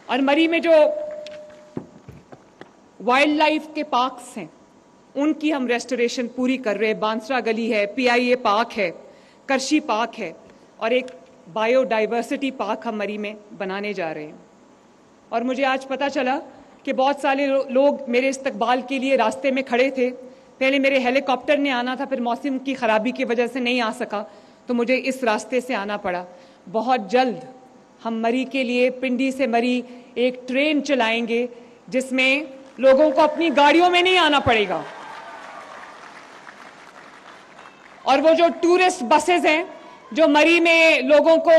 اور مری میں جو وائلڈ لائف کے پارکس ہیں ان کی ہم ریسٹوریشن پوری کر رہے ہیں. بانسرا گلی ہے, PIA پارک ہے, کرشی پارک ہے, اور ایک بایو ڈائیورسٹی پارک ہم مری میں بنانے جا رہے ہیں. اور مجھے آج پتہ چلا کہ بہت سارے لوگ میرے استقبال کے لیے راستے میں کھڑے تھے. پہلے میرے ہیلی کاپٹر نے آنا تھا, پھر موسم کی خرابی کی وجہ سے نہیں آ سکا, تو مجھے اس راستے سے آنا پڑا. بہت جلد ہم مری کے لیے, پنڈی سے مری, ایک ٹرین چلائیں گے جس میں لوگوں کو اپنی گاڑیوں میں نہیں آنا پڑے گا. اور وہ جو ٹورسٹ بسز ہیں جو مری میں لوگوں کو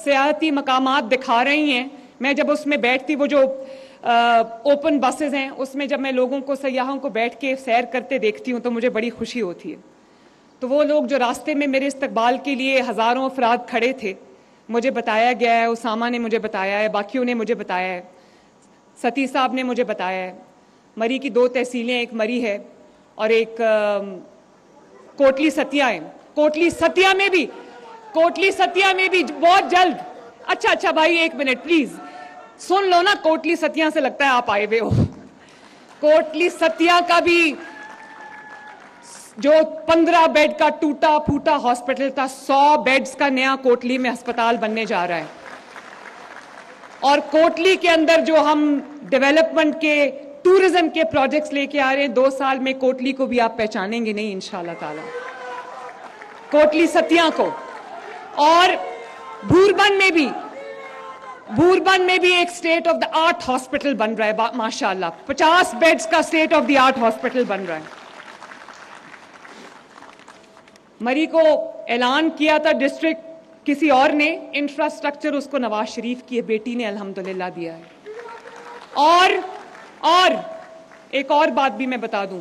سیاحتی مقامات دکھا رہی ہیں, میں جب اس میں بیٹھتی, وہ جو اوپن بسز ہیں اس میں جب میں لوگوں کو, سیاحوں کو بیٹھ کے سیر کرتے دیکھتی ہوں تو مجھے بڑی خوشی ہوتی ہے. تو وہ لوگ جو راستے میں میرے استقبال کے لیے ہزاروں افراد کھڑے تھے, مجھے بتایا گیا ہے, اسامہ نے مجھے بتایا ہے, باقیوں نے مجھے بتایا ہے, ستی صاحب نے مجھے بتایا ہے, مری کی 2 تحصیلیں, ایک مری ہے اور ایک کوٹلی ستیا ہے. کوٹلی ستیا میں بھی بہت جلد. اچھا بھائی ایک منٹ پلیز سن لو نا, کوٹلی ستیا سے لگتا ہے آپ آئے ہوئے ہو. کوٹلی ستیا کا بھی جو 15 بیڈ کا ٹوٹا پھوٹا ہاسپٹل تھا, 100 بیڈز کا نیا کوٹلی میں ہسپتال بننے جا رہا ہے. اور کوٹلی کے اندر جو ہم ڈیولپمنٹ کے, ٹورزم کے پروجیکٹس لے کے آ رہے ہیں, 2 سال میں کوٹلی کو بھی آپ پہچانیں گے نہیں انشاءاللہ تعالی, کوٹلی ستیا کو. اور بھوربن میں بھی ایک state of the art hospital بن رہا ہے ماشاءاللہ, 50 بیڈز کا state of the art hospital بن رہا ہے. مری کو اعلان کیا تھا ڈسٹرکٹ کسی اور نے, انفراسٹرکچر اس کو نواز شریف کی بیٹی نے الحمدللہ دیا ہے. اور ایک اور بات بھی میں بتا دوں,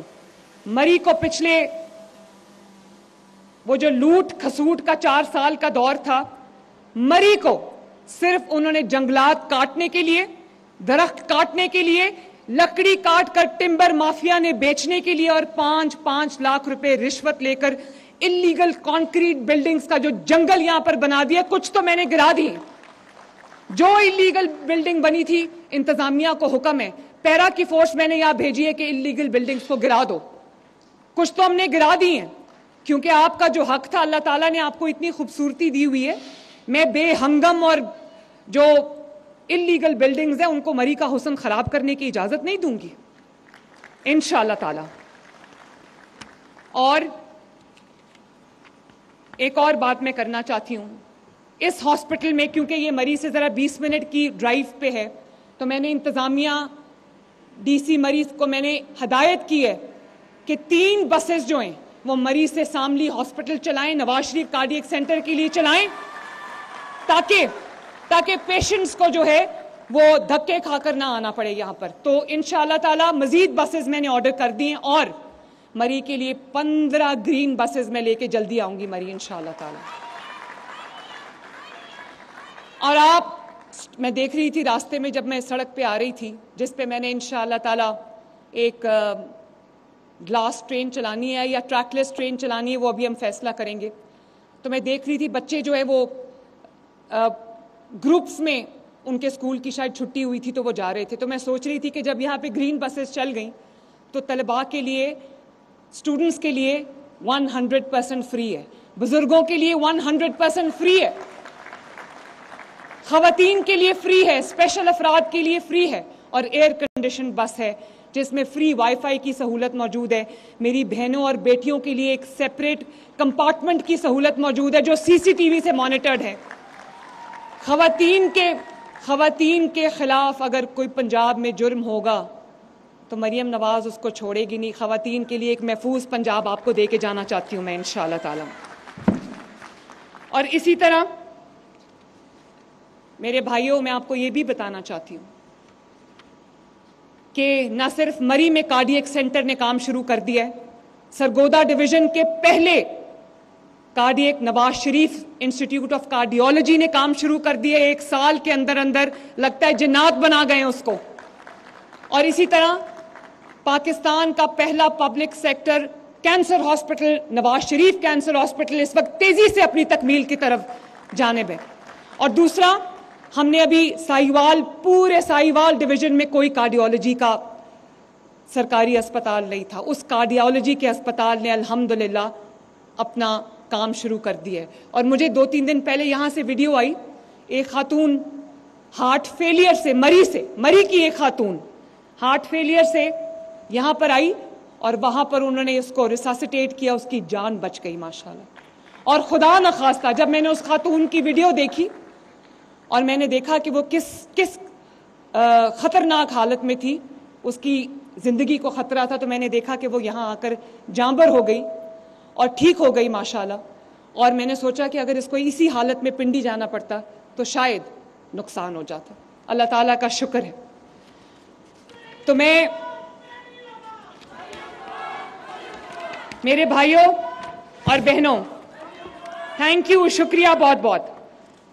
مری کو پچھلے وہ جو لوٹ کھسوٹ کا 4 سال کا دور تھا, مری کو صرف انہوں نے جنگلات کاٹنے کے لیے, درخت کاٹنے کے لیے, لکڑی کاٹ کر ٹمبر مافیا نے بیچنے کے لیے, اور 5 لاکھ روپے رشوت لے کر انلیگل کانکریٹ بلڈنگز کا جو جنگل یہاں پر بنا دیا. کچھ تو میں نے گرا دی, جو انلیگل بلڈنگ بنی تھی انتظامیہ کو حکم ہے, پیرا کی فورس میں نے یہاں بھیجی ہے کہ انلیگل بلڈنگز کو گرا دو. کچھ تو ہم نے گرا دی ہیں, کیونکہ آپ کا جو حق تھا, اللہ تعالیٰ نے آپ کو اتنی خوبصورتی دی ہوئی ہے. میں بے ہنگم اور جو انلیگل بلڈنگز ہیں ان کو مری کا حسن خراب کرنے کی اجازت نہیں دوں گی انشاءاللہ تعالی. اور ایک اور بات میں کرنا چاہتی ہوں, اس ہاسپٹل میں کیونکہ یہ مری سے ذرا 20 منٹ کی ڈرائیو پہ ہے, تو میں نے انتظامیہ DC مری کو میں نے ہدایت کی ہے کہ 3 بسز جو ہیں وہ مری سے ساملی ہاسپٹل چلائیں, نواز شریف کارڈیک سینٹر کے لیے چلائیں, تاکہ پیشنٹس کو جو ہے وہ دھکے کھا کر نہ آنا پڑے یہاں پر. تو انشاءاللہ تعالی مزید بسز میں نے آرڈر کر دی ہیں, اور مری کے لیے 15 گرین بسز میں لے کے جلدی آؤں گی مری انشاءاللہ تعالی. اور میں دیکھ رہی تھی راستے میں جب میں سڑک پہ آ رہی تھی, جس پہ میں نے انشاءاللہ تعالی ایک گلاس ٹرین چلانی ہے یا ٹریک لیس ٹرین چلانی ہے, وہ ابھی ہم فیصلہ کریں گے. تو میں دیکھ رہی تھی بچے جو ہے وہ گروپس میں, ان کے اسکول کی شاید چھٹی ہوئی تھی تو وہ جا رہے تھے. تو میں سوچ رہی تھی کہ جب یہاں پہ گرین بسز چل گئیں تو طلباء کے لیے, اسٹوڈنٹس کے لیے 100% فری ہے, بزرگوں کے لیے 100% فری ہے, خواتین کے لیے فری ہے, اسپیشل افراد کے لیے فری ہے, اور ایئر کنڈیشن بس ہے جس میں فری وائی فائی کی سہولت موجود ہے. میری بہنوں اور بیٹیوں کے لیے ایک سیپریٹ کمپارٹمنٹ کی سہولت موجود ہے جو CCTV سے مانیٹرڈ ہے. خواتین کے خلاف اگر کوئی پنجاب میں جرم ہوگا تو مریم نواز اس کو چھوڑے گی نہیں. خواتین کے لیے ایک محفوظ پنجاب آپ کو دے کے جانا چاہتی ہوں میں انشاءاللہ تعالی. اور اسی طرح میرے بھائیوں, میں آپ کو یہ بھی بتانا چاہتی ہوں کہ نہ صرف مری میں کارڈیک سینٹر نے کام شروع کر دیا ہے, سرگودا ڈویژن کے پہلے cardiac Nawaz Sharif institute of cardiology نے کام شروع کر دیا ہے. 1 سال کے اندر لگتا ہے جنات بنا گئے اس کو. اور اسی طرح پاکستان کا پہلا public sector cancer hospital, Nawaz Sharif cancer hospital, اس وقت تیزی سے اپنی تکمیل کی طرف جانب ہے. اور دوسرا, ہم نے ابھی ساہیوال، پورے ساہیوال ڈویژن میں کوئی کارڈیولوجی کا سرکاری اسپتال نہیں تھا. اس کارڈیولوجی کے اسپتال نے الحمدللہ اپنا کام شروع کر دیا ہے. اور مجھے 2-3 دن پہلے یہاں سے ویڈیو آئی، ایک خاتون ہارٹ فیلئر سے، مری کی ایک خاتون ہارٹ فیلئر سے یہاں پر آئی اور وہاں پر انہوں نے اس کو ریساسیٹیٹ کیا، اس کی جان بچ گئی ماشاءاللہ. اور خدا نخواستہ جب میں نے اس خاتون کی ویڈیو دیکھی اور میں نے دیکھا کہ وہ کس خطرناک حالت میں تھی، اس کی زندگی کو خطرہ تھا، تو میں نے دیکھا کہ وہ یہاں آ کر جانبر ہو گئی اور ٹھیک ہو گئی ماشاءاللہ. اور میں نے سوچا کہ اگر اس کو اسی حالت میں پنڈی جانا پڑتا تو شاید نقصان ہو جاتا. اللہ تعالیٰ کا شکر ہے. تو میں میرے بھائیوں اور بہنوں، تھینک یو، شکریہ بہت بہت.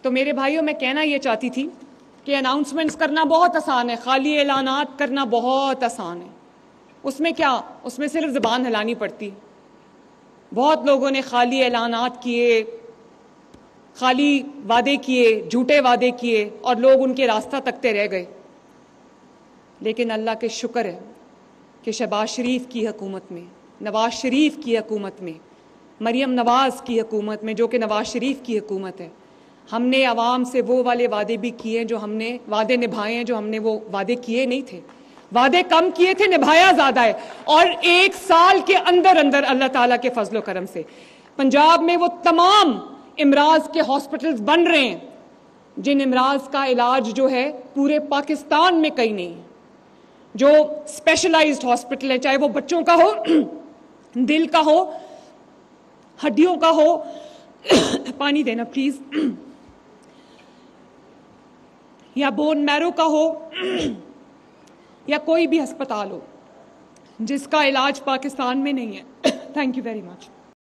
تو میرے بھائیوں، میں کہنا یہ چاہتی تھی کہ اناؤنسمنٹس کرنا بہت آسان ہے، خالی اعلانات کرنا بہت آسان ہے. اس میں کیا، اس میں صرف زبان ہلانی پڑتی. بہت لوگوں نے خالی اعلانات کیے، خالی وعدے کیے، جھوٹے وعدے کیے اور لوگ ان کے راستہ تکتے رہ گئے. لیکن اللہ کے شکر ہے کہ شہباز شریف کی حکومت میں، نواز شریف کی حکومت میں، مریم نواز کی حکومت میں، جو کہ نواز شریف کی حکومت ہے، ہم نے عوام سے وہ والے وعدے بھی کیے، جو ہم نے وعدے نبھائے ہیں جو ہم نے وہ وعدے کیے نہیں تھے. وعدے کم کیے تھے، نبھایا زیادہ ہے. اور 1 سال کے اندر اللہ تعالیٰ کے فضل و کرم سے پنجاب میں وہ تمام امراض کے ہاسپٹلز بن رہے ہیں جن امراض کا علاج جو ہے پورے پاکستان میں کہیں نہیں ہے. جو اسپیشلائزڈ ہاسپٹل ہے، چاہے وہ بچوں کا ہو، دل کا ہو، ہڈیوں کا ہو، پانی دینا پلیز، یا بون میرو کا ہو، یا کوئی بھی ہسپتال ہو جس کا علاج پاکستان میں نہیں ہے. Thank you very much.